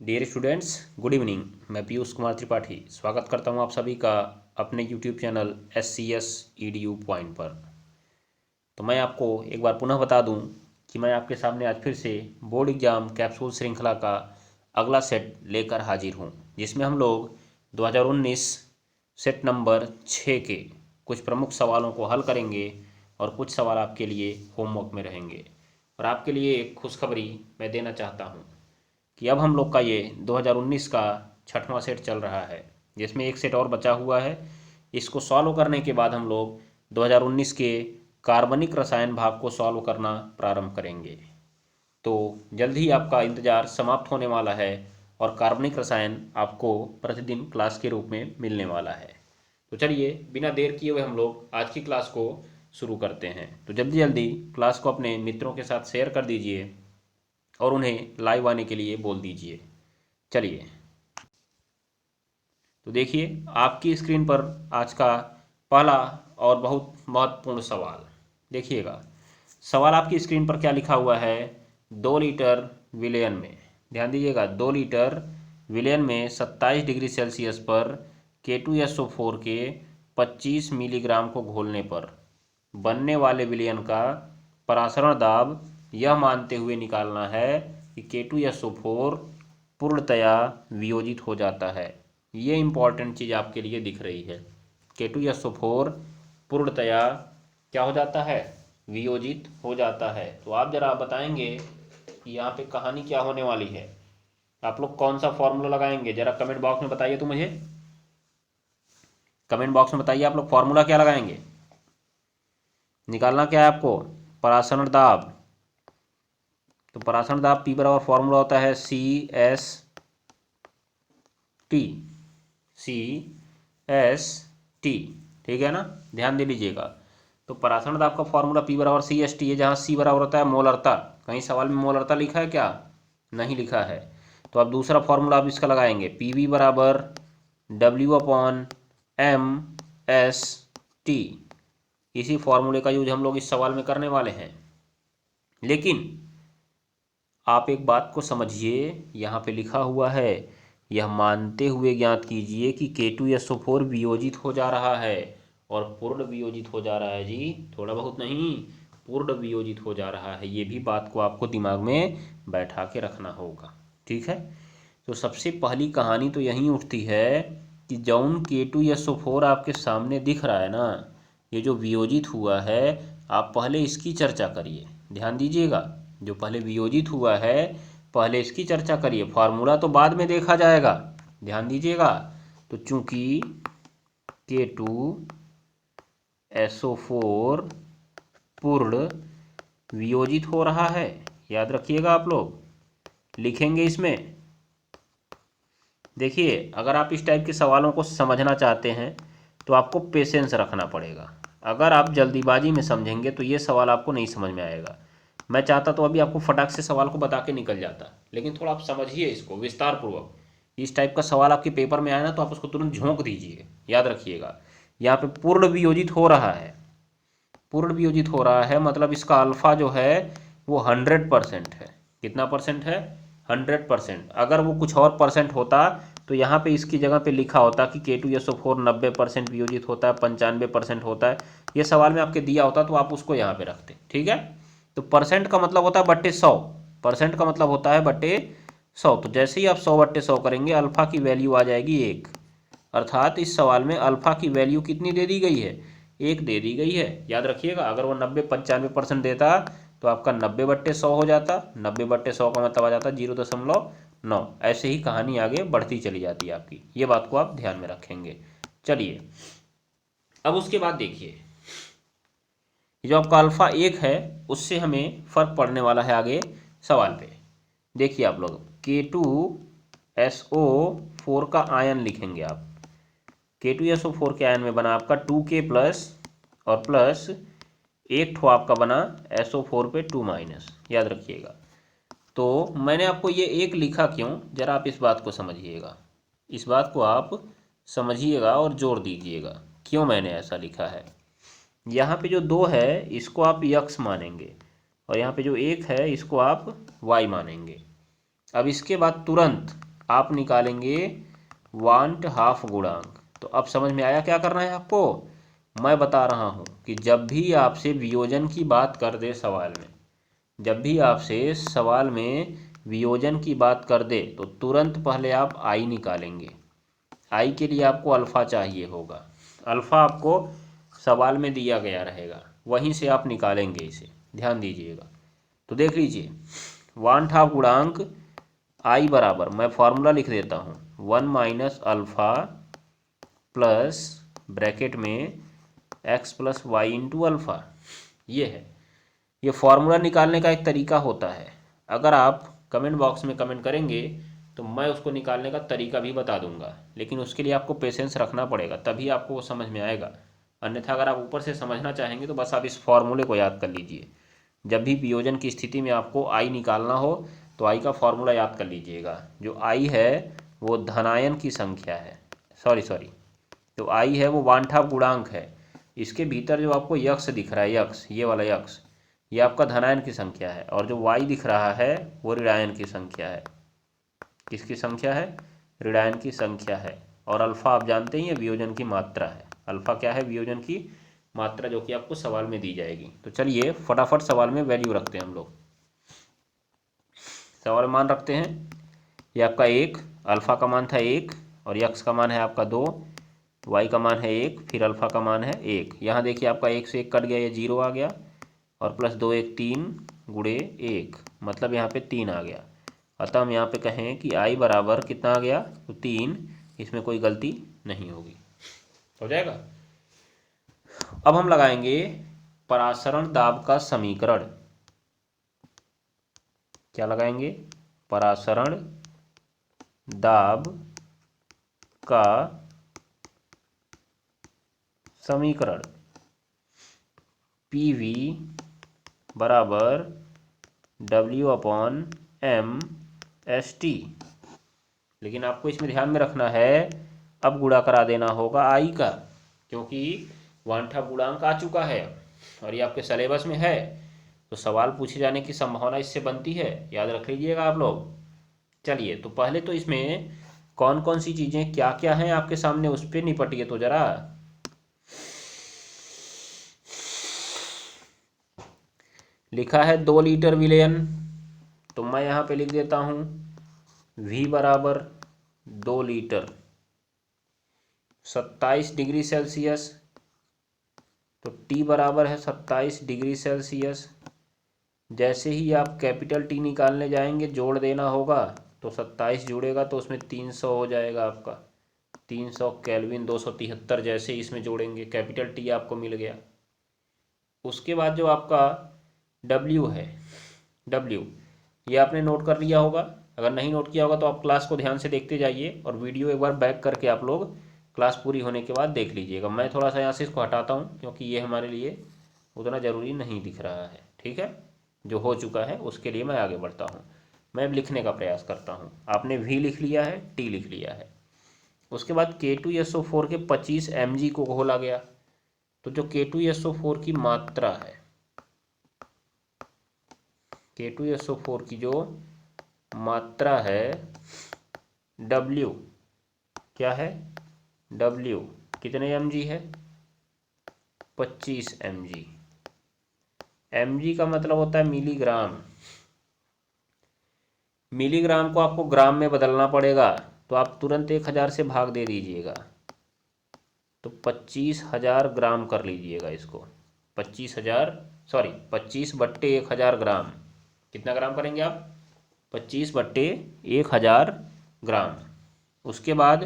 Dear students, good evening. मैं पीयूष कुमार त्रिपाठी स्वागत करता हूं आप सभी का अपने YouTube channel SCS EDU point पर। तो मैं आपको एक बार पुनः बता दूं कि मैं आपके सामने आज फिर से बोर्ड एग्जाम कैप्सूल श्रृंखला का अगला सेट लेकर हाजिर हूं, जिसमें हम लोग 2019 सेट नंबर 6 के कुछ प्रमुख सवालों को हल करेंगे और कुछ सवाल आपके लिए होमवर्क में रहेंगे। और आपके लिए एक खुशखबरी मैं देना चाहता हूं कि अब हम लोग का ये 2019 का 6वां सेट चल रहा है, जिसमें एक सेट और बचा हुआ है। इसको सॉल्व करने के बाद हम लोग 2019 के कार्बनिक रसायन भाग को सॉल्व करना प्रारंभ करेंगे। तो जल्द ही आपका इंतज़ार समाप्त होने वाला है और कार्बनिक रसायन आपको प्रतिदिन क्लास के रूप में मिलने वाला है। तो चलिए बिना देर किए हुए हम लोग आज की क्लास को शुरू करते हैं। तो जल्दी जल्दी क्लास को अपने मित्रों के साथ शेयर कर दीजिए और उन्हें लाइव आने के लिए बोल दीजिए। चलिए, तो देखिए आपकी स्क्रीन पर आज का पहला और बहुत महत्वपूर्ण सवाल देखिएगा। सवाल आपकी स्क्रीन पर क्या लिखा हुआ है? 2 लीटर विलयन में, ध्यान दीजिएगा, 2 लीटर विलयन में 27 डिग्री सेल्सियस पर K2SO4 के 25 मिलीग्राम को घोलने पर बनने वाले विलयन का परासरण दाब यह मानते हुए निकालना है कि K2SO4 पूर्णतया वियोजित हो जाता है। ये इंपॉर्टेंट चीज़ आपके लिए दिख रही है। K2SO4 पूर्णतया क्या हो जाता है? वियोजित हो जाता है। तो आप जरा बताएंगे कि यहाँ पे कहानी क्या होने वाली है। आप लोग कौन सा फॉर्मूला लगाएंगे? जरा कमेंट बॉक्स में बताइए। तो मुझे कमेंट बॉक्स में बताइए आप लोग फॉर्मूला क्या लगाएंगे। निकालना क्या है आपको? परासरण दाब। तो परासरण दाब P बराबर फॉर्मूला होता है CST, ठीक है ना? ध्यान दे लीजिएगा। तो परासरण दाब का फॉर्मूला P बराबर CST है, जहाँ C बराबर होता है मोलरता। कहीं सवाल में मोलरता लिखा है क्या? नहीं लिखा है। तो अब दूसरा फॉर्मूला आप इसका लगाएंगे, PV बराबर W/m/S/T। इसी फॉर्मूले का यूज हम लोग इस सवाल में करने वाले हैं। लेकिन आप एक बात को समझिए, यहाँ पे लिखा हुआ है, यह मानते हुए ज्ञात कीजिए कि K2SO4 वियोजित हो जा रहा है और पूर्ण वियोजित हो जा रहा है जी, थोड़ा बहुत नहीं, पूर्ण वियोजित हो जा रहा है। ये भी बात को आपको दिमाग में बैठा के रखना होगा, ठीक है? तो सबसे पहली कहानी तो यहीं उठती है कि जौन K2SO4 आपके सामने दिख रहा है ना, ये जो वियोजित हुआ है, आप पहले इसकी चर्चा करिए। ध्यान दीजिएगा, जो पहले वियोजित हुआ है पहले इसकी चर्चा करिए, फार्मूला तो बाद में देखा जाएगा। ध्यान दीजिएगा। तो चूंकि K2SO4 पूर्ण वियोजित हो रहा है, याद रखिएगा, आप लोग लिखेंगे इसमें। देखिए, अगर आप इस टाइप के सवालों को समझना चाहते हैं तो आपको पेशेंस रखना पड़ेगा। अगर आप जल्दीबाजी में समझेंगे तो ये सवाल आपको नहीं समझ में आएगा। मैं चाहता तो अभी आपको फटाक से सवाल को बता के निकल जाता, लेकिन थोड़ा आप समझिए इसको विस्तार पूर्वक। इस टाइप का सवाल आपके पेपर में आए ना तो आप उसको तुरंत झोंक दीजिए। याद रखिएगा, यहाँ पे पूर्ण वियोजित हो रहा है। पूर्ण वियोजित हो रहा है मतलब इसका अल्फा जो है वो 100% है। कितना परसेंट है? 100%। अगर वो कुछ और परसेंट होता तो यहाँ पे इसकी जगह पे लिखा होता कि K2SO4 90% वियोजित होता है, 95% होता है। ये सवाल में आपके दिया होता तो आप उसको यहाँ पे रखते, ठीक है? तो परसेंट का मतलब होता है बट्टे 100। परसेंट का मतलब होता है बट्टे 100। तो जैसे ही आप 100/100 करेंगे, अल्फा की वैल्यू आ जाएगी 1। अर्थात इस सवाल में अल्फा की वैल्यू कितनी दे दी गई है? 1 दे दी गई है। याद रखिएगा, अगर वो 90-95% देता तो आपका 90/100 हो जाता। 90/100 का मतलब आ जाता 0.9। ऐसे ही कहानी आगे बढ़ती चली जाती है आपकी। ये बात को आप ध्यान में रखेंगे। चलिए, अब उसके बाद देखिए, जो आपका अल्फा 1 है उससे हमें फर्क पड़ने वाला है आगे सवाल पे। देखिए आप लोग, K2SO4 का आयन लिखेंगे आप। K2SO4 के आयन में बना आपका 2K+ और प्लस एक ठो आपका बना SO4 पे 2-। याद रखिएगा। तो मैंने आपको ये एक लिखा क्यों, जरा आप इस बात को समझिएगा। इस बात को आप समझिएगा और जोर दीजिएगा क्यों मैंने ऐसा लिखा है। यहाँ पे जो 2 है इसको आप x मानेंगे और यहाँ पे जो 1 है इसको आप y मानेंगे। अब इसके बाद तुरंत आप निकालेंगे वांट हाफ गुणांक। तो अब समझ में आया क्या करना है आपको। मैं बता रहा हूँ कि जब भी आपसे वियोजन की बात कर दे सवाल में, जब भी आपसे सवाल में वियोजन की बात कर दे तो तुरंत पहले आप आई निकालेंगे। आई के लिए आपको अल्फ़ा चाहिए होगा। अल्फ़ा आपको सवाल में दिया गया रहेगा, वहीं से आप निकालेंगे इसे, ध्यान दीजिएगा। तो देख लीजिए, वांट हाफ गुणांक आई बराबर, मैं फॉर्मूला लिख देता हूँ, 1 माइनस अल्फ़ा प्लस ब्रैकेट में x plus y into alpha. ये है, ये फॉर्मूला निकालने का एक तरीका होता है। अगर आप कमेंट बॉक्स में कमेंट करेंगे तो मैं उसको निकालने का तरीका भी बता दूंगा, लेकिन उसके लिए आपको पेशेंस रखना पड़ेगा, तभी आपको वो समझ में आएगा। अन्यथा अगर आप ऊपर से समझना चाहेंगे तो बस आप इस फॉर्मूले को याद कर लीजिए। जब भी वियोजन की स्थिति में आपको आई निकालना हो तो आई का फॉर्मूला याद कर लीजिएगा। जो आई है वो धनायन की संख्या है, सॉरी, तो आई है वो वांछा गुणांक है। इसके भीतर जो आपको यक्स दिख रहा है, यक्स, ये वाला यक्स, ये आपका धनायन की संख्या है, और जो वाई दिख रहा है वो ऋणायन की संख्या है। किसकी संख्या है? ऋणायन की संख्या है। और अल्फा आप जानते ही हैं वियोजन की मात्रा है। अल्फा क्या है? वियोजन की मात्रा, जो कि आपको सवाल में दी जाएगी। तो चलिए फटाफट सवाल में वैल्यू रखते हैं हम लोग। सवाल मान रखते हैं, ये आपका 1, अल्फ़ा का मान था 1 और यक्स का मान है आपका 2, वाई का मान है 1, फिर अल्फ़ा का मान है 1। यहाँ देखिए आपका 1 से 1 कट गया, ये 0 आ गया, और प्लस 2 1 3 गुणे 1, मतलब यहाँ पे 3 आ गया। अतः हम यहाँ पे कहें कि आई बराबर कितना आ गया? तो 3, इसमें कोई गलती नहीं होगी, हो जाएगा। अब हम लगाएंगे परासरण दाब का समीकरण। क्या लगाएंगे? परासरण दाब का समीकरण। पी वी बराबर W/m/ST। लेकिन आपको इसमें ध्यान में रखना है, अब गुणा करा देना होगा आई का, क्योंकि वांछा गुणांक आ चुका है और ये आपके सिलेबस में है, तो सवाल पूछे जाने की संभावना इससे बनती है, याद रख लीजिएगा आप लोग। चलिए, तो पहले तो इसमें कौन कौन सी चीज़ें क्या क्या हैं आपके सामने, उस पर निपटिए तो ज़रा। लिखा है 2 लीटर विलयन, तो मैं यहाँ पे लिख देता हूँ V बराबर 2 लीटर 27 डिग्री सेल्सियस, तो T बराबर है 27 डिग्री सेल्सियस। जैसे ही आप कैपिटल T निकालने जाएंगे जोड़ देना होगा, तो 27 जुड़ेगा तो उसमें 300 हो जाएगा आपका, 300 केल्विन 273। जैसे ही इसमें जोड़ेंगे कैपिटल T आपको मिल गया। उसके बाद जो आपका W है, W ये आपने नोट कर लिया होगा। अगर नहीं नोट किया होगा तो आप क्लास को ध्यान से देखते जाइए और वीडियो एक बार बैक करके आप लोग क्लास पूरी होने के बाद देख लीजिएगा। मैं थोड़ा सा यहाँ से इसको हटाता हूँ क्योंकि ये हमारे लिए उतना ज़रूरी नहीं दिख रहा है, ठीक है। जो हो चुका है उसके लिए मैं आगे बढ़ता हूँ। मैं अब लिखने का प्रयास करता हूँ। आपने V लिख लिया है, T लिख लिया है। उसके बाद K2SO4 के 25 mg को घोला गया। तो जो K2SO4 की मात्रा है, K2SO4 की जो मात्रा है W, क्या है? W कितने mg है? 25 mg। mg का मतलब होता है मिलीग्राम। मिलीग्राम को आपको ग्राम में बदलना पड़ेगा, तो आप तुरंत 1000 से भाग दे दीजिएगा, तो 25,000 ग्राम कर लीजिएगा इसको। 25/1000 ग्राम। कितना ग्राम करेंगे आप? 25/1000 ग्राम। उसके बाद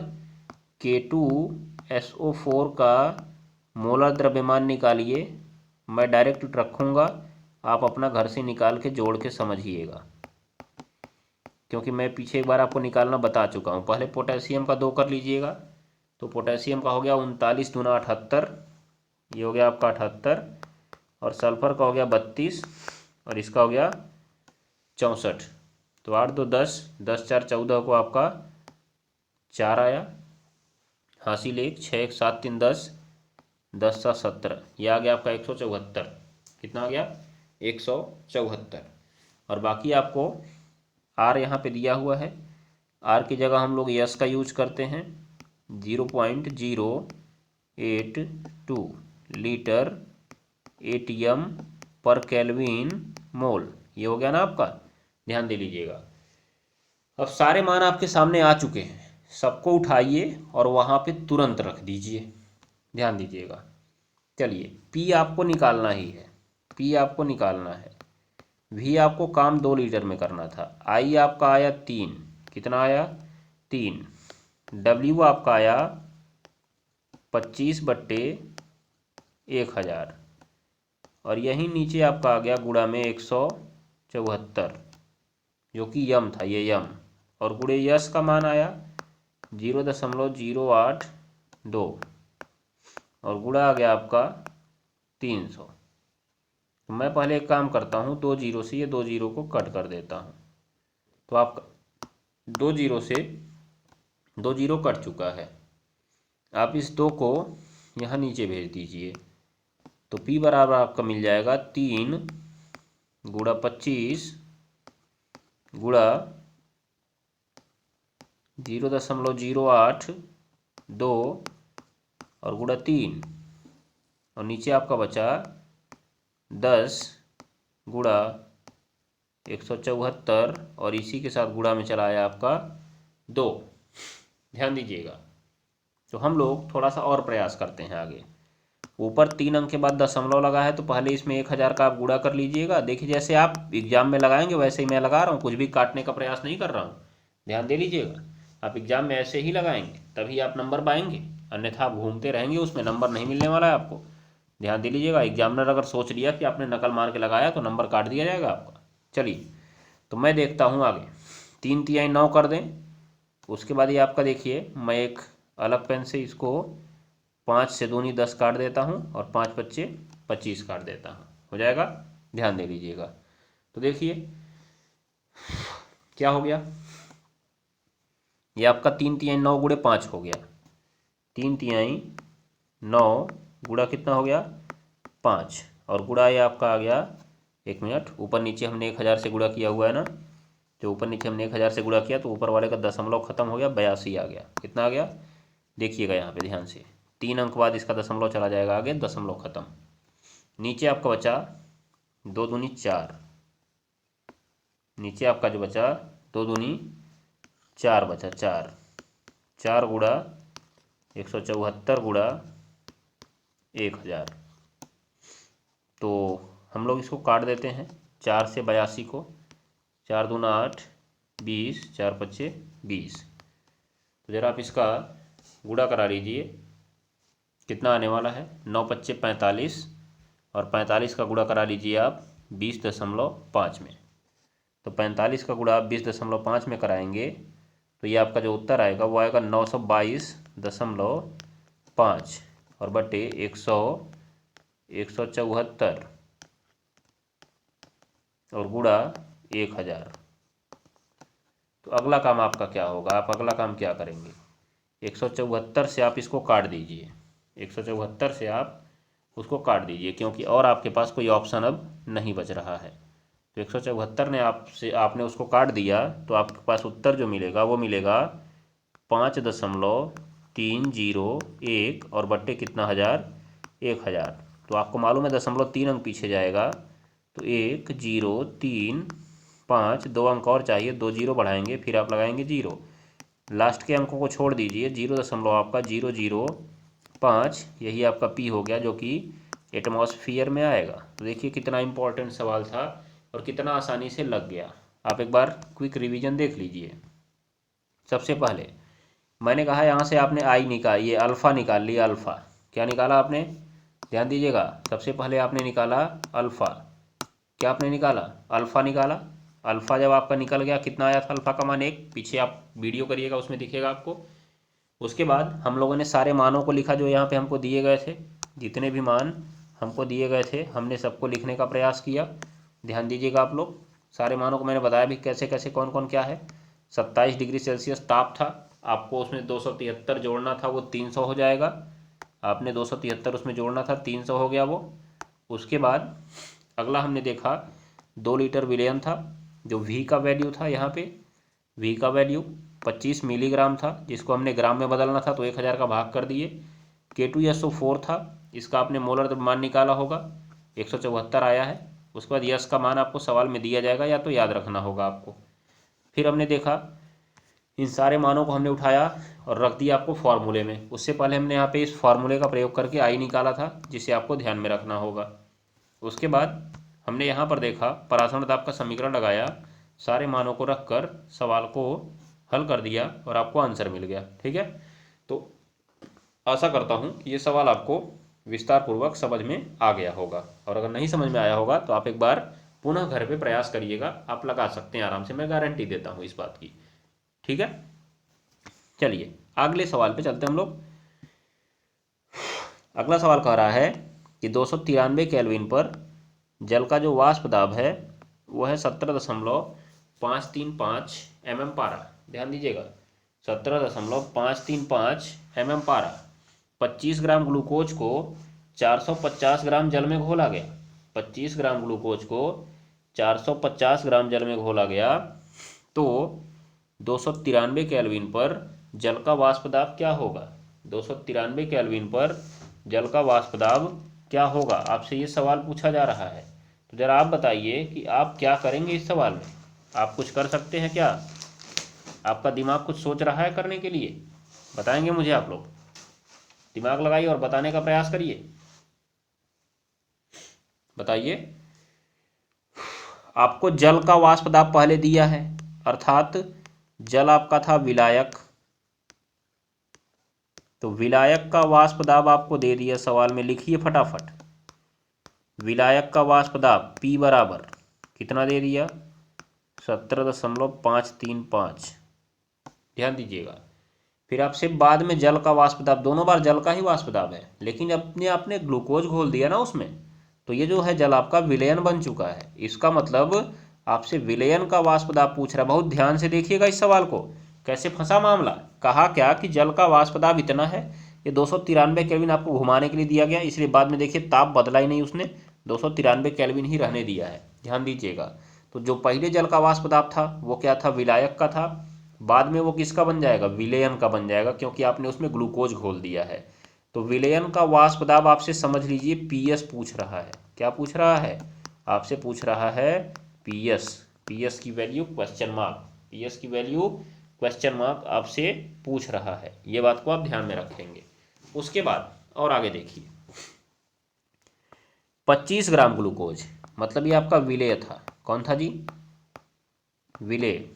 K2SO4 का मोलर द्रव्यमान निकालिए। मैं डायरेक्ट रखूँगा, आप अपना घर से निकाल के जोड़ के समझिएगा, क्योंकि मैं पीछे एक बार आपको निकालना बता चुका हूँ। पहले पोटेशियम का 2 कर लीजिएगा, तो पोटेशियम का हो गया 39 दूना 78, ये हो गया आपका 78, और सल्फर का हो गया 32, और इसका हो गया 64। तो 8 2 10, 10 4 14 को आपका 4 आया, हासिल 1, 6 1 7 3 10, 10 7 17, यह आ गया आपका 174। कितना आ गया? 174। और बाकी आपको आर यहाँ पे दिया हुआ है, आर की जगह हम लोग यस का यूज करते हैं। 0.082 लीटर एटीएम पर केल्विन मोल, ये हो गया ना आपका, ध्यान दे लीजिएगा। अब सारे मान आपके सामने आ चुके हैं, सबको उठाइए और वहाँ पे तुरंत रख दीजिए, ध्यान दीजिएगा। चलिए पी आपको निकालना ही है, पी आपको निकालना है। वी आपको काम 2 लीटर में करना था। आई आपका आया 3, कितना आया 3। डब्ल्यू आपका आया 25/1000 और यहीं नीचे आपका आ गया गुणा में 174, जो कि यम था, ये यम, और गुणे यश का मान आया 0.082 और गुणा आ गया आपका 300। तो मैं पहले एक काम करता हूँ, 2 जीरो से ये 2 जीरो को कट कर देता हूँ। तो आपका 2 जीरो से 2 जीरो कट चुका है। आप इस 2 को यहाँ नीचे भेज दीजिए, तो P बराबर आपका मिल जाएगा 3 गुणा 25 गुणा 0.082 और गुणा 3 और नीचे आपका बचा 10 गुणा 174 और इसी के साथ गुणा में चला आया आपका 2। ध्यान दीजिएगा। तो हम लोग थोड़ा सा और प्रयास करते हैं आगे। ऊपर 3 अंक के बाद दशमलव लगा है, तो पहले इसमें 1000 का आप गुणा कर लीजिएगा। देखिए जैसे आप एग्जाम में लगाएंगे वैसे ही मैं लगा रहा हूँ, कुछ भी काटने का प्रयास नहीं कर रहा हूँ, ध्यान दे लीजिएगा। आप एग्जाम में ऐसे ही लगाएंगे तभी आप नंबर पाएंगे, अन्यथा आप घूमते रहेंगे उसमें नंबर नहीं मिलने वाला है आपको। ध्यान दे लीजिएगा, एग्जामिनर अगर सोच लिया कि आपने नकल मार के लगाया तो नंबर काट दिया जाएगा आपका। चलिए तो मैं देखता हूँ आगे। 3 तिहाई 9 कर दें, उसके बाद ये आपका देखिए मैं एक अलग पेन से इसको 5 से दूनी 10 काट देता हूँ और 5 पच्चे 25 काट देता हूँ, हो जाएगा। ध्यान दे लीजिएगा। तो देखिए क्या हो गया, ये आपका 3 तिहाई 9 गुणे 5 हो गया। 3 तिहाई 9 गुणा कितना हो गया 5 और गुणा ये आपका आ गया, 1 मिनट, ऊपर नीचे हमने 1000 से गुणा किया हुआ है ना, जो ऊपर नीचे हमने 1000 से गुणा किया तो ऊपर वाले का दशमलव खत्म हो गया, 82 आ गया। कितना आ गया देखिएगा यहाँ पे ध्यान से, 3 अंक बाद इसका दशमलव चला जाएगा आगे, दशमलव खत्म। नीचे आपका बचा 2 दूनी 4, नीचे आपका जो बचा 2 दूनी 4 बचा, 4 गुणा 174 गुणा 1000। तो हम लोग इसको काट देते हैं 4 से 82 को, 4 दूना 8, 20, 4 पच्चे 20। तो ज़रा आप इसका गुणा करा लीजिए, कितना आने वाला है, 9 पच्चे 45 और 45 का गुणा करा लीजिए आप 20.5 में। तो 45 का गुणा आप 20.5 में कराएंगे तो ये आपका जो उत्तर आएगा वो आएगा 922.5 और बटे 174 और गुणा 1000। तो अगला काम आपका क्या होगा, आप अगला काम क्या करेंगे, 174 से आप इसको काट दीजिए, 174 से आप उसको काट दीजिए, क्योंकि और आपके पास कोई ऑप्शन अब नहीं बच रहा है। तो 174 ने आपने उसको काट दिया तो आपके पास उत्तर जो मिलेगा वो मिलेगा 5.301 और बट्टे कितना 1000। तो आपको मालूम है 0.3 अंक पीछे जाएगा, तो 1035, 2 अंक और चाहिए, 2 जीरो बढ़ाएंगे फिर आप लगाएंगे 0, लास्ट के अंकों को छोड़ दीजिए, 0 आपका 005, यही आपका पी हो गया जो कि एटमॉस्फियर में आएगा। तो देखिए कितना इंपॉर्टेंट सवाल था और कितना आसानी से लग गया। आप एक बार क्विक रिवीजन देख लीजिए। सबसे पहले मैंने कहा यहाँ से आपने आई निकाल, ये अल्फ़ा निकाल लिया, अल्फ़ा क्या निकाला आपने, ध्यान दीजिएगा। सबसे पहले आपने निकाला अल्फ़ा, क्या आपने निकाला अल्फ़ा निकाला। अल्फ़ा जब आपका निकल गया, कितना आया था अल्फ़ा का मान 1, पीछे आप वीडियो करिएगा उसमें दिखेगा आपको। उसके बाद हम लोगों ने सारे मानों को लिखा जो यहाँ पे हमको दिए गए थे, जितने भी मान हमको दिए गए थे हमने सबको लिखने का प्रयास किया। ध्यान दीजिएगा आप लोग, सारे मानों को मैंने बताया भी कैसे कैसे कौन कौन क्या है। 27 डिग्री सेल्सियस ताप था, आपको उसमें 273 जोड़ना था, वो 300 हो जाएगा। आपने 273 उसमें जोड़ना था, 300 हो गया वो। उसके बाद अगला हमने देखा 2 लीटर विलयन था, जो वी का वैल्यू था, यहाँ पे वी का वैल्यू 25 मिलीग्राम था, जिसको हमने ग्राम में बदलना था तो 1000 का भाग कर दिए। K2SO4 था, इसका आपने मोलर द्रव्यमान निकाला होगा, 174 आया है। उसके बाद यश का मान आपको सवाल में दिया जाएगा या तो याद रखना होगा आपको। फिर हमने देखा इन सारे मानों को हमने उठाया और रख दिया आपको फॉर्मूले में। उससे पहले हमने यहाँ पे इस फॉर्मूले का प्रयोग करके आई निकाला था, जिसे आपको ध्यान में रखना होगा। उसके बाद हमने यहाँ पर देखा परासरण दाब का समीकरण लगाया, सारे मानों को रखकर सवाल को हल कर दिया और आपको आंसर मिल गया। ठीक है, तो आशा करता हूँ कि ये सवाल आपको विस्तार पूर्वक समझ में आ गया होगा, और अगर नहीं समझ में आया होगा तो आप एक बार पुनः घर पे प्रयास करिएगा, आप लगा सकते हैं आराम से, मैं गारंटी देता हूँ इस बात की। ठीक है, चलिए अगले सवाल पे चलते हैं हम लोग। अगला सवाल कह रहा है कि 293 केल्विन पर जल का जो वाष्प दाब है वो है 17.535 mm पारा। ध्यान दीजिएगा, 17.535 mm पारा। 25 ग्राम ग्लूकोज को 450 ग्राम जल में घोला गया। 25 ग्राम ग्लूकोज को 450 ग्राम जल में घोला गया तो 293 केल्विन पर जल का वाष्प दाब क्या होगा। 293 केल्विन पर जल का वाष्प दाब क्या होगा, आपसे ये सवाल पूछा जा रहा है। तो जरा आप बताइए कि आप क्या करेंगे इस सवाल में। आप कुछ कर सकते हैं क्या? आपका दिमाग कुछ सोच रहा है करने के लिए? बताएंगे मुझे आप लोग? दिमाग लगाइए और बताने का प्रयास करिए, बताइए। आपको जल का वाष्प दाब पहले दिया है, अर्थात जल आपका था विलायक, तो विलायक का वाष्प दाब आपको दे दिया सवाल में। लिखिए फटाफट, विलायक का वाष्प दाब P बराबर कितना दे दिया, 17.535। ध्यान दीजिएगा। फिर आपसे बाद में जल का वाष्प दाब, दोनों बार जल का ही वाष्प दाब है, लेकिन अपने आपने ग्लूकोज घोल दिया ना उसमें, तो ये जो है जल आपका विलयन बन चुका है। इसका मतलब आपसे विलयन का वाष्प दाब पूछ रहा है। बहुत ध्यान से देखिएगा इस सवाल को, कैसे फंसा मामला। कहा क्या कि जल का वाष्प दाब इतना है, ये 293 केल्विन आपको घुमाने के लिए दिया गया, इसलिए बाद में देखिए ताप बदला ही नहीं उसने, 293 केल्विन ही रहने दिया है। ध्यान दीजिएगा। तो जो पहले जल का वाष्प दाब था वो क्या था, विलायक का था, बाद में वो किसका बन जाएगा, विलयन का बन जाएगा, क्योंकि आपने उसमें ग्लूकोज घोल दिया है। तो विलयन का वाष्प दाब आपसे समझ लीजिए पीएस पूछ रहा है। क्या पूछ रहा है? आपसे पूछ रहा है पीएस। पीएस की वैल्यू क्वेश्चन मार्क, पीएस की वैल्यू क्वेश्चन मार्क आपसे पूछ रहा है। ये बात को आप ध्यान में रखेंगे। उसके बाद और आगे देखिए, 25 ग्राम ग्लूकोज, मतलब ये आपका विलेय था। कौन था जी? विलेय।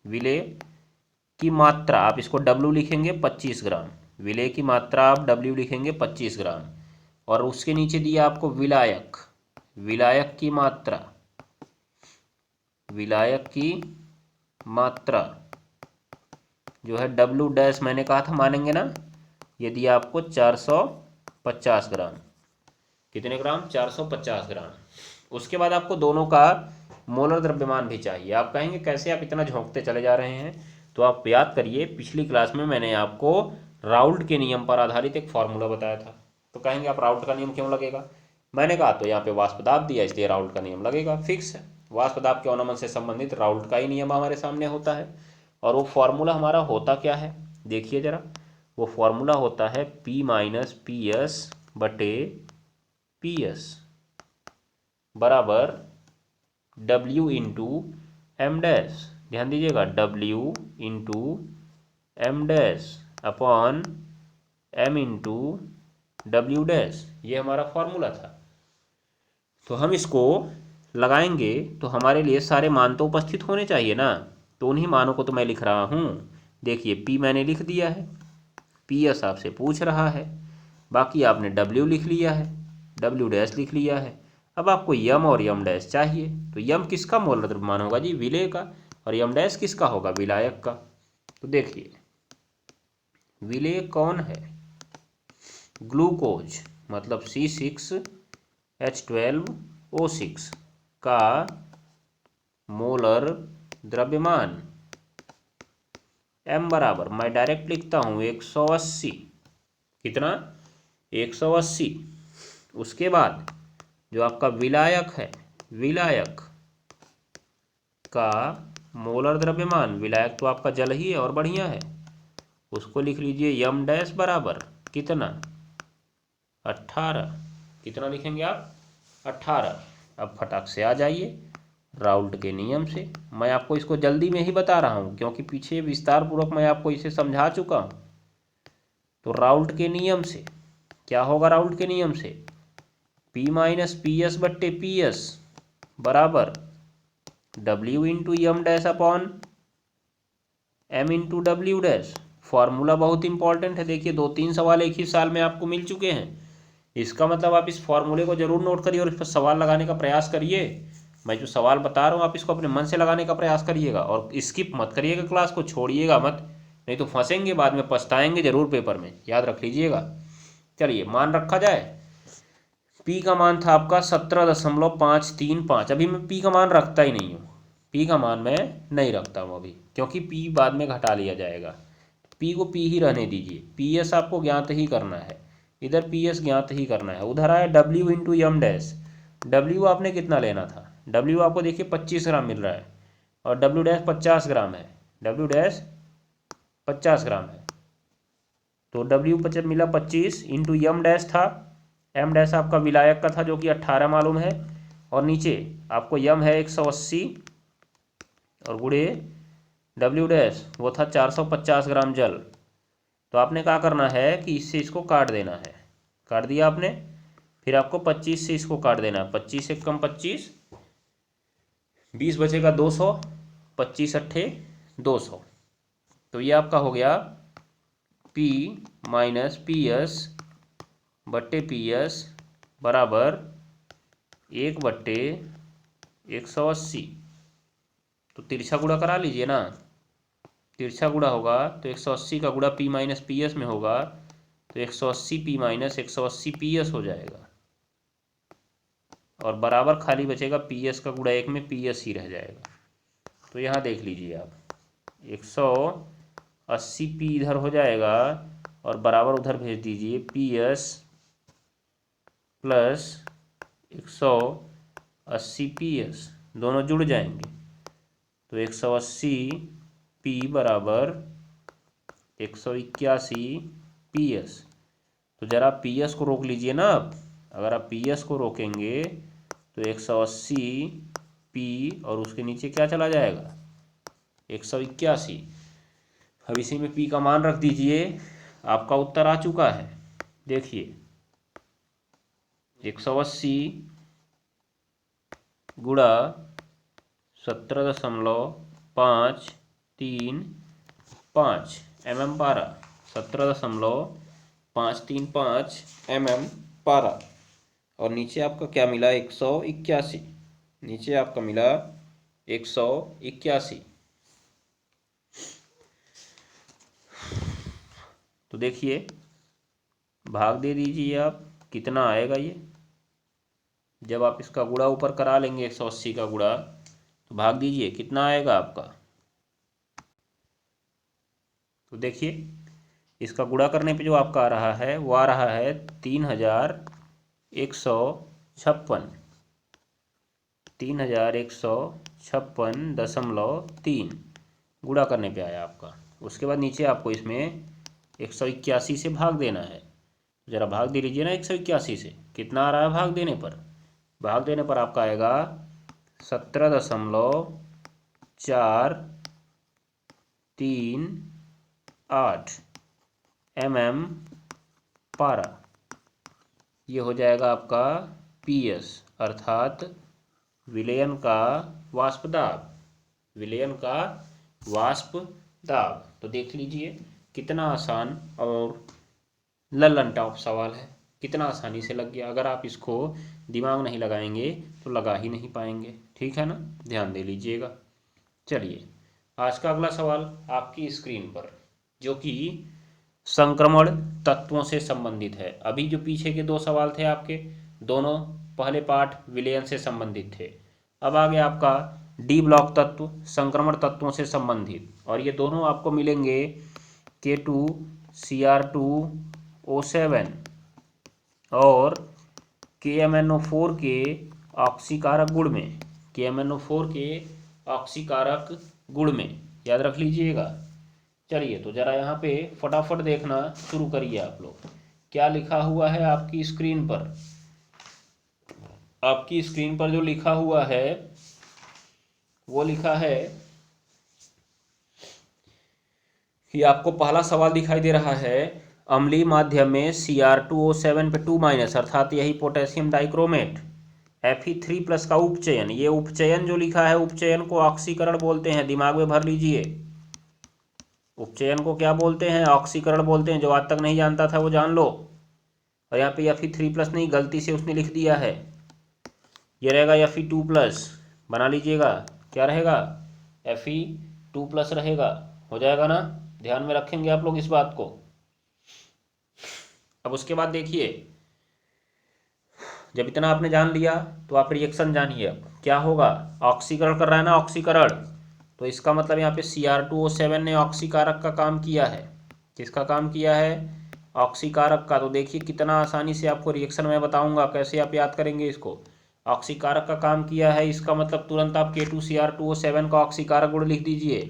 विलेय की मात्रा आप इसको W लिखेंगे 25 ग्राम, विलेय की मात्रा आप W लिखेंगे 25 ग्राम, और उसके नीचे दिया आपको विलायक, विलायक की मात्रा, विलायक की मात्रा जो है W डैश, मैंने कहा था मानेंगे ना, ये दिया आपको 450 ग्राम। कितने ग्राम? 450 ग्राम। उसके बाद आपको दोनों का मोलर द्रव्यमान भी चाहिए। आप कहेंगे कैसे आप इतना झोंकते चले जा रहे हैं, तो आप याद करिए पिछली क्लास में मैंने आपको राउल्ट के नियम पर आधारित एक फॉर्मूला बताया था। तो कहेंगे आप राउल्ट का नियम क्यों लगेगा? मैंने कहा तो यहाँ पे वाष्प दाब दिया इसलिए राउल्ट का नियम लगेगा, फिक्स है। वाष्प दाब के अवनमन से संबंधित राउल्ट का ही नियम हमारे सामने होता है। और वो फॉर्मूला हमारा होता क्या है, देखिए जरा। वो फॉर्मूला होता है P माइनस पी एस बटे पी एस बराबर W इंटू एम डैश। ध्यान दीजिएगा, W into M dash upon M into W dash, ये हमारा फॉर्मूला था। तो हम इसको लगाएंगे तो हमारे लिए सारे मान तो उपस्थित होने चाहिए ना, तो उन्हीं मानों को तो मैं लिख रहा हूँ। देखिए P मैंने लिख दिया है, PS आपसे पूछ रहा है, बाकी आपने W लिख लिया है, W डैश लिख लिया है। अब आपको यम और यम डैश चाहिए, तो यम किसका मोलर द्रव्यमान होगा जी? विलेय का। और यम डैश किसका होगा? विलायक का। तो देखिए विलेय कौन है? ग्लूकोज, मतलब C6H12O6 का मोलर द्रव्यमान M बराबर, मैं डायरेक्ट लिखता हूँ 180। कितना? 180। उसके बाद जो आपका विलायक है, विलायक का मोलर द्रव्यमान, विलायक तो आपका जल ही है और बढ़िया है, उसको लिख लीजिए यम डैश बराबर कितना 18। कितना लिखेंगे आप 18। अब फटाक से आ जाइए राउल्ट के नियम से। मैं आपको इसको जल्दी में ही बता रहा हूँ क्योंकि पीछे विस्तार पूर्वक मैं आपको इसे समझा चुका हूँ। तो राउल्ट के नियम से क्या होगा, राउल्ट के नियम से P माइनस पी एस बट्टे पी एस बराबर W into M dash upon M into W dash. Formula बहुत इंपॉर्टेंट है, देखिए 2-3 सवाल एक ही साल में आपको मिल चुके हैं। इसका मतलब आप इस फॉर्मूले को जरूर नोट करिए और इस पर सवाल लगाने का प्रयास करिए। मैं जो सवाल बता रहा हूँ आप इसको अपने मन से लगाने का प्रयास करिएगा और स्किप मत करिएगा, क्लास को छोड़िएगा मत, नहीं तो फंसेंगे, बाद में पछताएंगे जरूर पेपर में, याद रख लीजिएगा। चलिए मान रखा जाए, पी का मान था आपका 17.535। अभी मैं पी का मान रखता ही नहीं हूँ, पी का मान मैं नहीं रखता हूँ अभी, क्योंकि पी बाद में घटा लिया जाएगा। पी को पी ही रहने दीजिए, पी एस आपको ज्ञात ही करना है, इधर पी एस ज्ञात ही करना है। उधर आया W into M dash. W आपने कितना लेना था, डब्ल्यू आपको देखिए 25 ग्राम मिल रहा है और डब्ल्यू डैश 50 ग्राम है, डब्ल्यू डैश 50 ग्राम है। तो डब्ल्यू मिला 25 इंटू यम डैश था, एम डैश आपका विलायक का था जो कि 18 मालूम है, और नीचे आपको यम है 180 और गुणे डब्ल्यू डैश वो था 450 ग्राम जल। तो आपने क्या करना है कि इससे इसको काट देना है, काट दिया आपने, फिर आपको 25 से इसको काट देना है, 25 से कम 25, 20 बचेगा 200, 25 अट्ठे 200। तो ये आपका हो गया P माइनस पी एस बट्टे पी एस बराबर 1/180। तो तिरछा गुणा करा लीजिए ना, तिरछा गुणा होगा तो 180 का गुणा P माइनस पी एस में होगा तो 180 P माइनस 180 पी एस हो जाएगा, और बराबर खाली बचेगा पी एस का गुणा 1 में पी एस ही रह जाएगा। तो यहाँ देख लीजिए आप 180 P इधर हो जाएगा और बराबर उधर भेज दीजिए P S plus 180 P S, दोनों जुड़ जाएंगे तो 180 P बराबर 181 पी एस। तो ज़रा पी एस को रोक लीजिए ना आप, अगर आप पी एस को रोकेंगे तो 180 P और उसके नीचे क्या चला जाएगा 181। अब इसी में P का मान रख दीजिए, आपका उत्तर आ चुका है। देखिए 180 गुणा 17.535 mm पारा, 17.535 mm पारा, और नीचे आपका क्या मिला 181, नीचे आपका मिला 181। तो देखिए भाग दे दीजिए आप, कितना आएगा ये, जब आप इसका गुणा ऊपर करा लेंगे 180 का गुणा तो भाग दीजिए कितना आएगा आपका। तो देखिए इसका गुणा करने पे जो आपका आ रहा है वो आ रहा है 3156, 3156.3 गुणा करने पे आया आपका। उसके बाद नीचे आपको इसमें 181 से भाग देना है, ज़रा भाग दे लीजिए ना 181 से, कितना आ रहा है भाग देने पर, भाग देने पर आपका आएगा 17.438 mm पारा। ये हो जाएगा आपका पी एस अर्थात विलयन का वाष्प दाब, विलयन का वाष्प दाब। तो देख लीजिए कितना आसान और लल्लन टॉप सवाल है, कितना आसानी से लग गया। अगर आप इसको दिमाग नहीं लगाएंगे तो लगा ही नहीं पाएंगे, ठीक है ना, ध्यान दे लीजिएगा। चलिए आज का अगला सवाल आपकी स्क्रीन पर, जो कि संक्रमण तत्वों से संबंधित है। अभी जो पीछे के 2 सवाल थे आपके, दोनों पहले पार्ट विलयन से संबंधित थे। अब आ गया आपका डी ब्लॉक तत्व संक्रमण तत्वों से संबंधित, और ये दोनों आपको मिलेंगे K2Cr2O7 और KMnO4 के ऑक्सीकारक गुण में, KMnO4 के ऑक्सीकारक गुण में, याद रख लीजिएगा। चलिए तो ज़रा यहाँ पे फटाफट देखना शुरू करिए आप लोग, क्या लिखा हुआ है आपकी स्क्रीन पर। आपकी स्क्रीन पर जो लिखा हुआ है वो लिखा है कि आपको पहला सवाल दिखाई दे रहा है, अम्लीय माध्यम में Cr2O7 पे 2- अर्थात यही पोटेशियम डाइक्रोमेट Fe3+ का उपचयन, ये उपचयन जो लिखा है, उपचयन को ऑक्सीकरण बोलते हैं, दिमाग में भर लीजिए। उपचयन को क्या बोलते हैं? ऑक्सीकरण बोलते हैं। जो आज तक नहीं जानता था वो जान लो। और यहाँ पे Fe3+ नहीं, गलती से उसने लिख दिया है, ये रहेगा Fe2+, बना लीजिएगा। क्या रहेगा? Fe2+ रहेगा। हो जाएगा ना? ध्यान में रखेंगे आप लोग इस बात को। अब उसके बाद देखिए, जब इतना आपने जान लिया तो आप रिएक्शन जानिए। अब क्या होगा? ऑक्सीकरण कर रहा है ना, ऑक्सीकरण, तो इसका मतलब यहाँ पे Cr2O7 ने ऑक्सीकारक का काम किया है। किसका काम किया है? ऑक्सीकारक का। तो देखिए कितना आसानी से आपको रिएक्शन मैं बताऊंगा, कैसे आप याद करेंगे इसको। ऑक्सीकारक का काम किया है, इसका मतलब तुरंत आप K2Cr2O7 का ऑक्सीकारक गुण लिख दीजिए।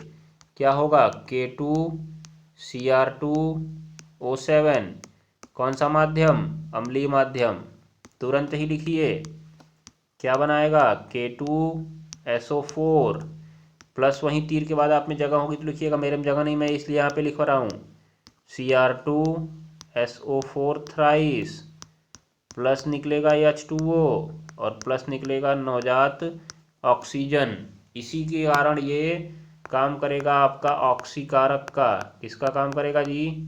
क्या होगा? K2Cr2O7, कौन सा माध्यम? अम्लीय माध्यम। तुरंत ही लिखिए, क्या बनाएगा? K2SO4 प्लस, वहीं तीर के बाद आप में जगह होगी तो लिखिएगा, मेरे में जगह नहीं, मैं इसलिए यहाँ पे लिख रहा हूँ Cr2SO4 थ्राइस, प्लस निकलेगा H2O और प्लस निकलेगा नवजात ऑक्सीजन। इसी के कारण ये काम करेगा आपका ऑक्सीकारक का। किसका काम करेगा जी?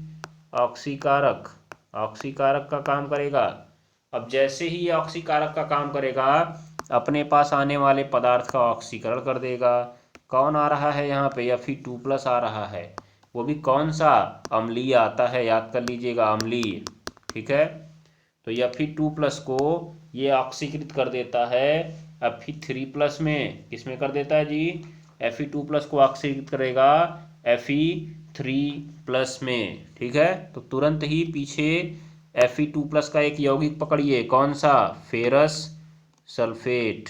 ऑक्सीकारक। ऑक्सीकारक का काम करेगा। अब जैसे ही ये ऑक्सीकारक का काम करेगा, अपने पास आने वाले पदार्थ का ऑक्सीकरण कर देगा। कौन आ रहा है यहाँ पे? Fe2+ आ रहा है। वो भी कौन सा? अम्लीय आता है, याद कर लीजिएगा, अम्लीय। ठीक है, तो Fe2+ को ये ऑक्सीकृत कर देता है Fe3+ में। किस में कर देता है जी? Fe2+ को ऑक्सीकृत करेगा Fe3+ में। ठीक है, तो तुरंत ही पीछे Fe2+ का एक यौगिक पकड़िए, कौन सा? Ferrous sulphate.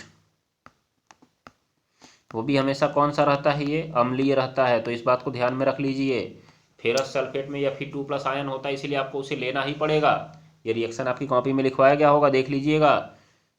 वो भी हमेशा कौन सा रहता है? ये अम्लीय रहता है, तो इस बात को ध्यान में रख लीजिए। फेरस सल्फेट में Fe2+ आयन होता है, इसीलिए आपको उसे लेना ही पड़ेगा। ये रिएक्शन आपकी कॉपी में लिखवाया गया होगा, देख लीजिएगा।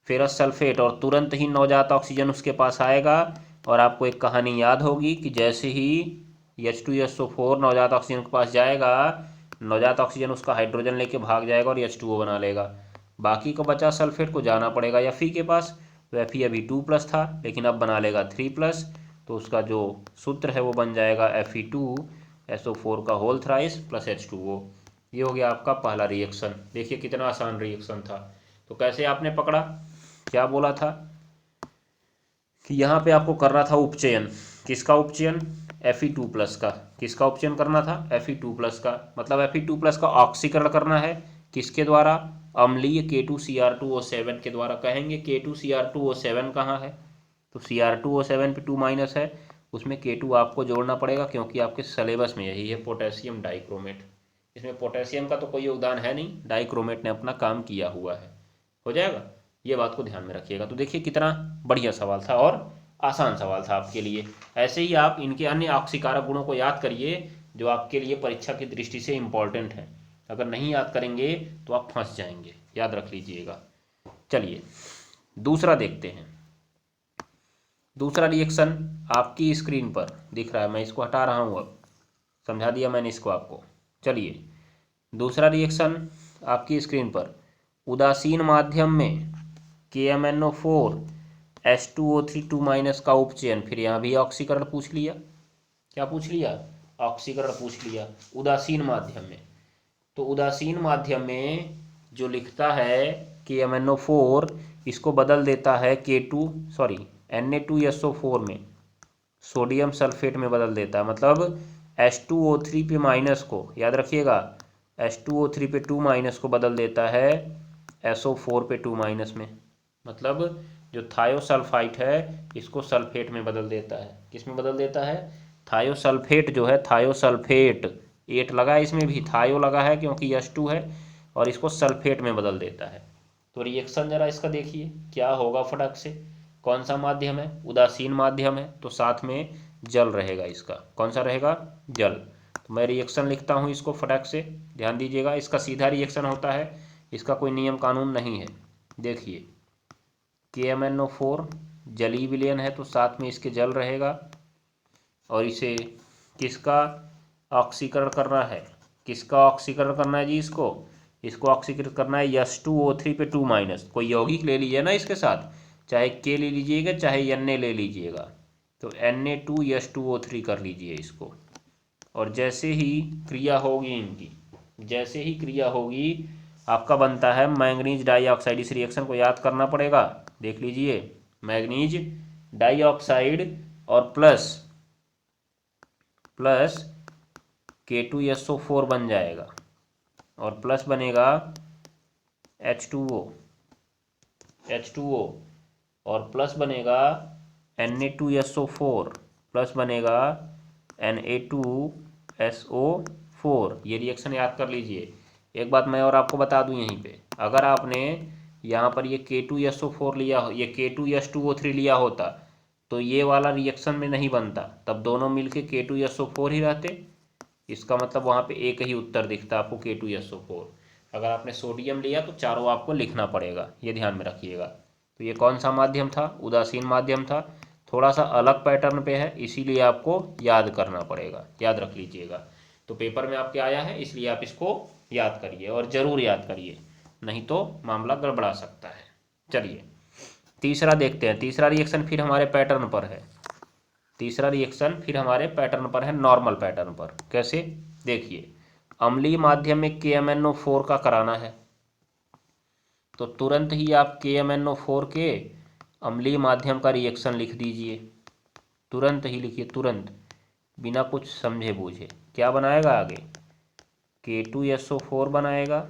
फेरस सल्फेट, और तुरंत ही नवजात ऑक्सीजन उसके पास आएगा। और आपको एक कहानी याद होगी कि जैसे ही H2SO4 नवजात ऑक्सीजन के पास जाएगा, नवजात ऑक्सीजन उसका हाइड्रोजन लेके भाग जाएगा और H2O बना लेगा। बाकी को बचा सल्फेट को जाना पड़ेगा Fe के पास। तो Fe अभी 2+ था, लेकिन अब बना लेगा 3+। तो उसका जो सूत्र है वो बन जाएगा Fe2SO4 का होल थ्राइस प्लस H2O। ये हो गया आपका पहला रिएक्शन। देखिए कितना आसान रिएक्शन था। तो कैसे आपने पकड़ा? क्या बोला था कि यहाँ पे आपको करना था उपचयन। किसका उपचयन? Fe2+ का। किसका उपचयन करना था? Fe2+ का। मतलब Fe2+ का ऑक्सीकरण करना है। किसके द्वारा? अम्लीय K2Cr2O7 के द्वारा। कहेंगे K2Cr2O7 कहाँ है? तो Cr2O7 पे 2- है, उसमें K2 आपको जोड़ना पड़ेगा, क्योंकि आपके सिलेबस में यही है, पोटेशियम डाइक्रोमेट। इसमें पोटेशियम का तो कोई योगदान है नहीं, डाइक्रोमेट ने अपना काम किया हुआ है। हो जाएगा, ये बात को ध्यान में रखिएगा। तो देखिए कितना बढ़िया सवाल था और आसान सवाल था आपके लिए। ऐसे ही आप इनके अन्य ऑक्सीकारक गुणों को याद करिए, जो आपके लिए परीक्षा की दृष्टि से इम्पॉर्टेंट है। अगर नहीं याद करेंगे तो आप फंस जाएंगे, याद रख लीजिएगा। चलिए दूसरा देखते हैं। दूसरा रिएक्शन आपकी स्क्रीन पर दिख रहा है, मैं इसको हटा रहा हूँ। अब समझा दिया मैंने इसको आपको। चलिए दूसरा रिएक्शन आपकी स्क्रीन पर, उदासीन माध्यम में KMnO4 H2O3 2- का उपचयन। फिर यहाँ भी ऑक्सीकरण पूछ लिया। क्या पूछ लिया? ऑक्सीकरण पूछ लिया उदासीन माध्यम में। तो उदासीन माध्यम में जो लिखता है KMnO4, इसको बदल देता है Na2SO4 में, सोडियम सल्फेट में बदल देता है। मतलब H2O3 पे माइनस को, याद रखिएगा, H2O3 पे 2- को बदल देता है SO4 पे 2- में। मतलब जो थायोसल्फाइट है इसको सल्फेट में बदल देता है। किस में बदल देता है? थायोसल्फेट जो है, थायोसल्फेट, 8 लगा है इसमें भी, थायो लगा है क्योंकि H2 है, और इसको सल्फेट में बदल देता है। तो रिएक्शन जरा इसका देखिए क्या होगा फटाक से। कौन सा माध्यम है? उदासीन माध्यम है, तो साथ में जल रहेगा, इसका कौन सा रहेगा, जल। तो मैं रिएक्शन लिखता हूँ इसको फटाक से, ध्यान दीजिएगा। इसका सीधा रिएक्शन होता है, इसका कोई नियम कानून नहीं है। देखिए KMnO4 जलीय विलयन है तो साथ में इसके जल रहेगा, और इसे किसका ऑक्सीकरण करना है, किसका ऑक्सीकरण करना है जी, इसको ऑक्सीकृत करना है H2O3 पे 2-, कोई यौगिक ले लीजिए ना इसके साथ, चाहे K ले लीजिएगा चाहे Na ले लीजिएगा, तो Na2H2O3 कर लीजिए इसको। और जैसे ही क्रिया होगी इनकी, जैसे ही क्रिया होगी आपका बनता है मैंगनीज डाइऑक्साइड। इस रिएक्शन को याद करना पड़ेगा, देख लीजिए, मैंगनीज डाइऑक्साइड और प्लस K2SO4 बन जाएगा, और प्लस बनेगा H2O, और प्लस बनेगा Na2SO4, प्लस बनेगा Na2SO4। ये रिएक्शन याद कर लीजिए। एक बात मैं और आपको बता दूं यहीं पे, अगर आपने यहाँ पर ये K2SO4 लिया, ये K2H2O3 लिया होता तो ये वाला रिएक्शन में नहीं बनता, तब दोनों मिलके K2SO4 ही रहते। इसका मतलब वहाँ पे एक ही उत्तर दिखता आपको, K2SO4। अगर आपने सोडियम लिया तो चारों आपको लिखना पड़ेगा, ये ध्यान में रखिएगा। तो ये कौन सा माध्यम था, उदासीन माध्यम था, थोड़ा सा अलग पैटर्न पे है, इसीलिए आपको याद करना पड़ेगा, याद रख लीजिएगा। तो पेपर में आपके आया है इसलिए आप इसको याद करिए, और ज़रूर याद करिए, नहीं तो मामला गड़बड़ा सकता है। चलिए तीसरा देखते हैं। तीसरा रिएक्शन फिर हमारे पैटर्न पर है, तीसरा रिएक्शन फिर हमारे पैटर्न पर है, नॉर्मल पैटर्न पर। कैसे, देखिए, अम्लीय माध्यम में KMnO4 का कराना है, तो तुरंत ही आप KMnO4 के अम्लीय माध्यम का रिएक्शन लिख दीजिए, तुरंत ही लिखिए, तुरंत, बिना कुछ समझे बूझे। क्या बनाएगा आगे, K2SO4 बनाएगा,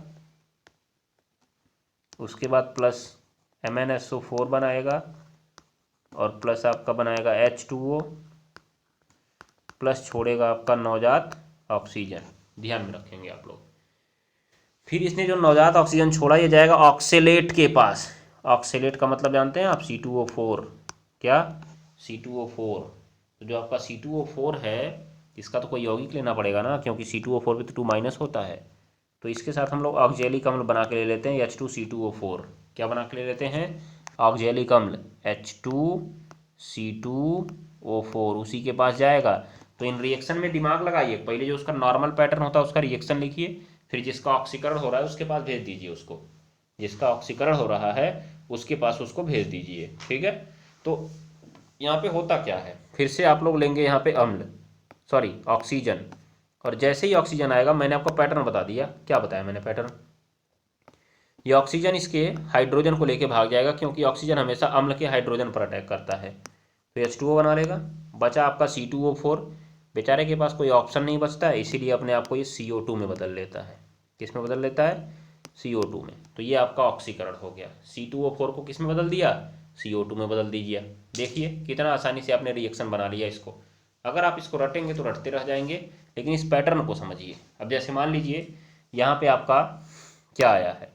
उसके बाद प्लस MnSO4 बनाएगा, और प्लस आपका बनाएगा H2O, प्लस छोड़ेगा आपका नवजात ऑक्सीजन, ध्यान में रखेंगे आप लोग। फिर इसने जो नवजात ऑक्सीजन छोड़ा ये जाएगा ऑक्सेलेट के पास। ऑक्सेलेट का मतलब जानते हैं आप, C2O4, क्या, C2O4। तो जो आपका C2O4 है इसका तो कोई यौगिक लेना पड़ेगा ना, क्योंकि C2O4 भी तो 2- होता है। तो इसके साथ हम लोग ऑक्जेलिक अम्ल बना के ले लेते हैं H2C2O4। क्या बना के ले लेते हैं, ऑक्जेलिक अम्ल H2C2O4, उसी के पास जाएगा। तो इन रिएक्शन में दिमाग लगाइए, पहले जो उसका नॉर्मल पैटर्न होता है उसका रिएक्शन लिखिए, फिर जिसका ऑक्सीकरण हो रहा है उसके पास भेज दीजिए उसको, जिसका ऑक्सीकरण हो रहा है उसके पास उसको भेज दीजिए, ठीक है। तो यहाँ पे होता क्या है, फिर से आप लोग लेंगे यहाँ पे अम्ल, सॉरी ऑक्सीजन, और जैसे ही ऑक्सीजन आएगा, मैंने आपको पैटर्न बता दिया, क्या बताया मैंने पैटर्न, ये ऑक्सीजन इसके हाइड्रोजन को लेके भाग जाएगा, क्योंकि ऑक्सीजन हमेशा अम्ल के हाइड्रोजन पर अटैक करता है, तो H2O बना लेगा। बचा आपका C2O4, बेचारे के पास कोई ऑप्शन नहीं बचता है, इसीलिए अपने आप को ये CO2 में बदल लेता है। किस में बदल लेता है, CO2 में। तो ये आपका ऑक्सीकरण हो गया, C2O4 को किस में बदल दिया, CO2 में बदल दीजिए। देखिए कितना आसानी से आपने रिएक्शन बना लिया इसको। अगर आप इसको रटेंगे तो रटते रह जाएंगे, लेकिन इस पैटर्न को समझिए। अब जैसे मान लीजिए यहाँ पे आपका क्या आया है,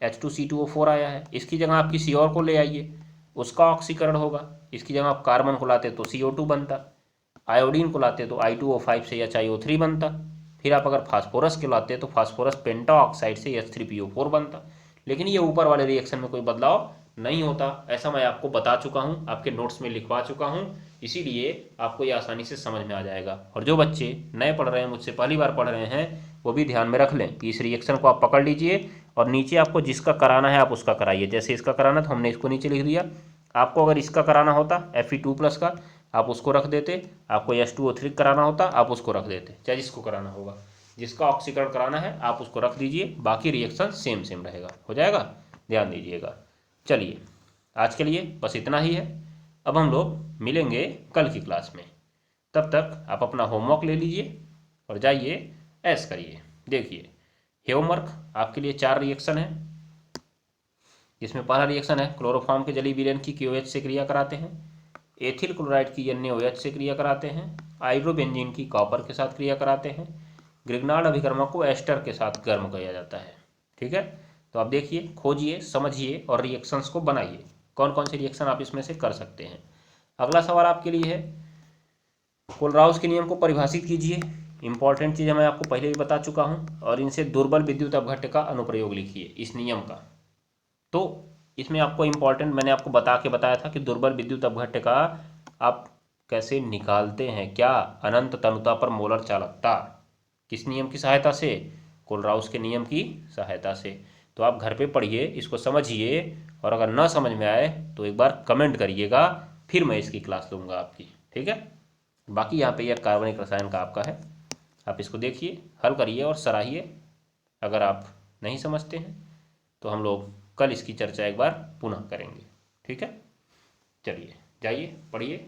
H2C2O4 आया है, इसकी जगह आप किसी और को ले आइए, उसका ऑक्सीकरण होगा। इसकी जगह आप कार्बन को लाते तो CO2 बनता, आयोडीन को लाते तो I2O5 से HiO3 बनता, फिर आप अगर फास्फोरस के लाते तो फास्फोरस पेंटा ऑक्साइड से H3PO4 बनता। लेकिन ये ऊपर वाले रिएक्शन में कोई बदलाव नहीं होता, ऐसा मैं आपको बता चुका हूँ, आपके नोट्स में लिखवा चुका हूँ, इसीलिए आपको ये आसानी से समझ में आ जाएगा। और जो बच्चे नए पढ़ रहे हैं, मुझसे पहली बार पढ़ रहे हैं, वो भी ध्यान में रख लें कि इस रिएक्शन को आप पकड़ लीजिए, और नीचे आपको जिसका कराना है आप उसका कराइए। जैसे इसका कराना तो हमने इसको नीचे लिख दिया, आपको अगर इसका कराना होता Fe2+ का, आप उसको रख देते, आपको H2O3 कराना होता आप उसको रख देते, चाहे जिसको कराना होगा, जिसका ऑक्सीकरण कराना है आप उसको रख दीजिए, बाकी रिएक्शन सेम सेम रहेगा, हो जाएगा, ध्यान दीजिएगा। चलिए आज के लिए बस इतना ही है, अब हम लोग मिलेंगे कल की क्लास में। तब तक आप अपना होमवर्क ले लीजिए और जाइए ऐश करिए। देखिए होमवर्क आपके लिए 4 रिएक्शन है, जिसमें पहला रिएक्शन है क्लोरोफॉर्म के जलीय विलयन की KOH से क्रिया कराते हैं, एथिल क्लोराइड की NaOH से क्रिया कराते हैं, आइड्रोबेंजीन की कॉपर के साथ क्रिया कराते हैं, ग्रिग्नार्ड अभिकर्मक को एस्टर के साथ गर्म किया जाता है, ठीक है। तो आप देखिए, खोजिए, समझिए और रिएक्शंस को बनाइए, कौन कौन से रिएक्शन आप इसमें से कर सकते हैं। अगला सवाल आपके लिए है कोलराउस के नियम को परिभाषित कीजिए। इंपॉर्टेंट चीज़ मैं आपको पहले भी बता चुका हूँ। और इनसे दुर्बल विद्युत अपघट्य का अनुप्रयोग लिखिए इस नियम का। तो इसमें आपको इम्पॉर्टेंट मैंने आपको बताया था कि दुर्बल विद्युत अपघट्य का आप कैसे निकालते हैं, क्या अनंत तनुता पर मोलर चालकता, किस नियम की सहायता से, कोलराउस के नियम की सहायता से। तो आप घर पे पढ़िए, इसको समझिए, और अगर ना समझ में आए तो एक बार कमेंट करिएगा, फिर मैं इसकी क्लास लूँगा आपकी, ठीक है। बाकी यहाँ पे यह कार्बनिक रसायन का आपका है, आप इसको देखिए, हल करिए और सराहिए। अगर आप नहीं समझते हैं तो हम लोग कल इसकी चर्चा एक बार पुनः करेंगे, ठीक है। चलिए जाइए पढ़िए।